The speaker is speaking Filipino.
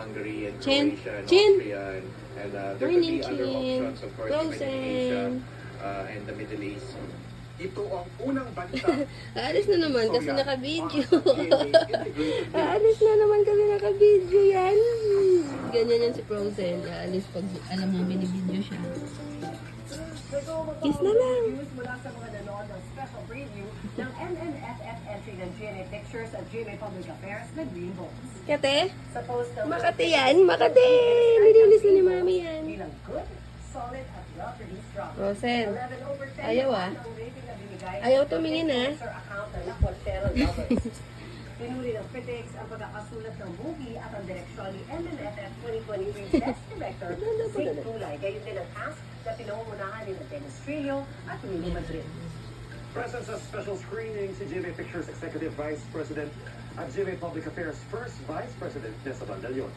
Hungary and Chin. Croatia and Chin. Austria. And there could Morning, be other Chin. options, of course, even in Asia Frozen. and the Middle East. Ito ang unang balita. Aalis na naman kasi naka-video. Integrated Aalis na naman kasi naka-video yan. Ganyan yan si Frozen. Aalis pag alam mo binibideo siya. Kiss na lang. Mula sa mga nanood ng special preview ng MNFF entry ng GMA Pictures at GMA Public Affairs na Green Bones. Kate? Sa post ng Makati yan. Makati! Nililis na ni Mami yan. bilang good, solid at well-produced drama. Frozen. 11 over 10 Ayaw, ah. ang rating na binigay Ayaw ng tumingin, ah. influencer account ng Lakwatero Lovers. Pinuri ng critics ang pagkakasulat ng movie at ang direksyon ni MNFF 2023 Best Director Sig Tulay. Gayon din ang cast na pinangungunahan ni Dennis Trillo at Willie Madrid. Present sa special screening si GMA Pictures Executive Vice President at GMA Public Affairs First Vice President Nessa Bandalion.